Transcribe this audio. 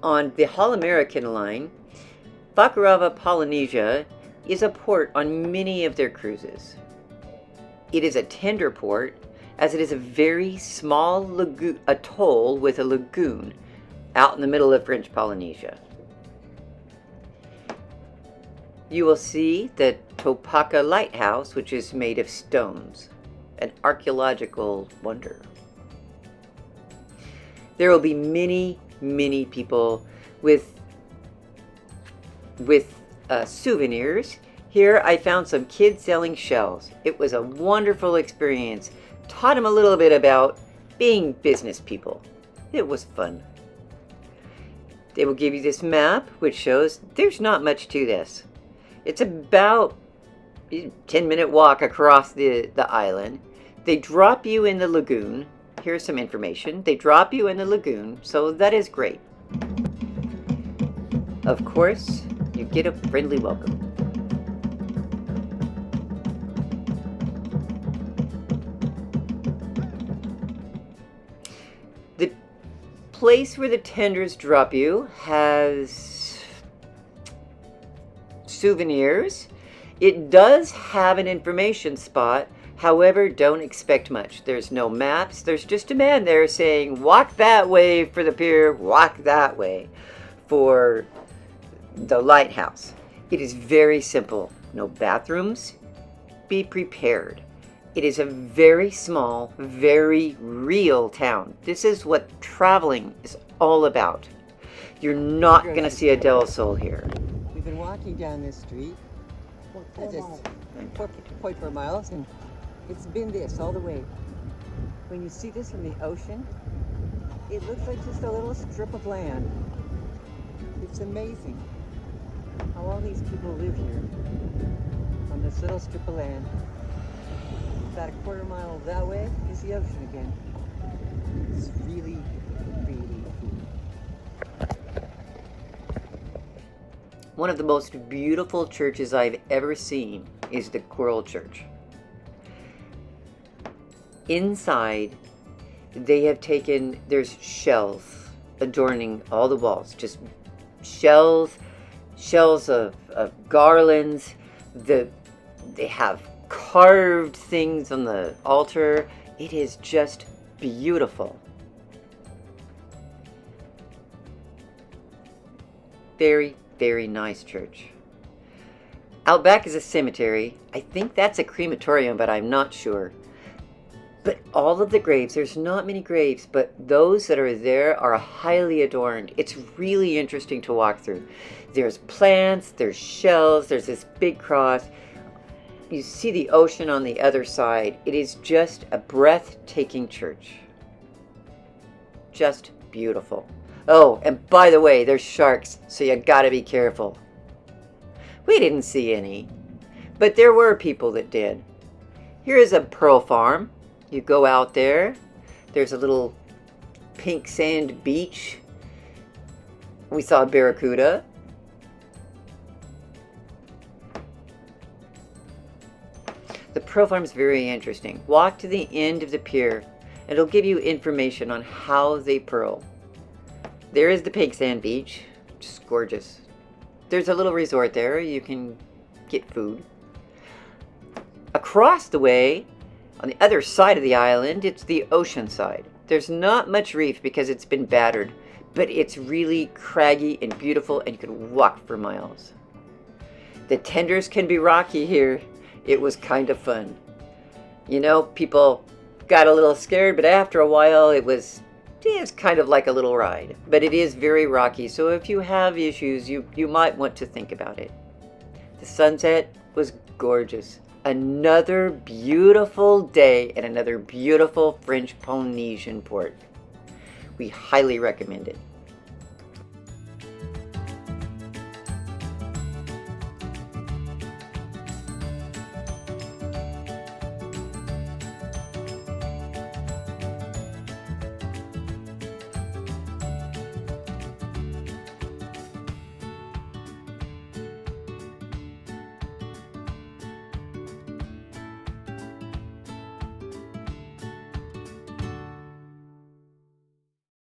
On the All American line, Fakarava, Polynesia is a port on many of their cruises. It is a tender port, as it is a very small atoll with a lagoon out in the middle of French Polynesia. You will see the Topeka Lighthouse, which is made of stones, an archaeological wonder. There will be many, many people with souvenirs. Here I found some kids selling shells. It was a wonderful experience. Taught them a little bit about being business people. It was fun. They will give you this map, which shows there's not much to this. It's about a 10-minute walk across the island. They drop you in the lagoon. Here's some information. They drop you in the lagoon, so that is great. Of course, you get a friendly welcome. The place where the tenders drop you has souvenirs. It does have an information spot. However, don't expect much. There's no maps. There's just a man there saying, walk that way for the pier, walk that way for the lighthouse. It is very simple. No bathrooms. Be prepared. It is a very small, very real town. This is what traveling is all about. You're not going to see a Del Sol here. We've been walking down this street, just 0.4 miles, and it's been this all the way. When you see this from the ocean, it looks like just a little strip of land. It's amazing how all these people live here on this little strip of land. About a quarter mile that way is the ocean again. It's really, really cool. One of the most beautiful churches I've ever seen is the Coral Church. Inside, they have taken, there's shells adorning all the walls, just shells of garlands. They have carved things on the altar. It is just beautiful. Very, very nice church. Out back is a cemetery. I think that's a crematorium, but I'm not sure. But all of the graves, there's not many graves, but those that are there are highly adorned. It's really interesting to walk through. There's plants, there's shells, there's this big cross. You see the ocean on the other side. It is just a breathtaking church. Just beautiful. Oh, and by the way, there's sharks, so you gotta be careful. We didn't see any, but there were people that did. Here is a pearl farm. You go out there, there's a little pink sand beach. We saw a barracuda. The pearl farm is very interesting. Walk to the end of the pier, and it'll give you information on how they pearl. There is the pink sand beach, just gorgeous. There's a little resort there, you can get food. Across the way, on the other side of the island, it's the ocean side. There's not much reef because it's been battered, but it's really craggy and beautiful, and you can walk for miles. The tenders can be rocky here. It was kind of fun. You know, people got a little scared, but after a while it's kind of like a little ride. But it is very rocky, so if you have issues, you might want to think about it. The sunset was gorgeous. Another beautiful day at another beautiful French Polynesian port. We highly recommend it.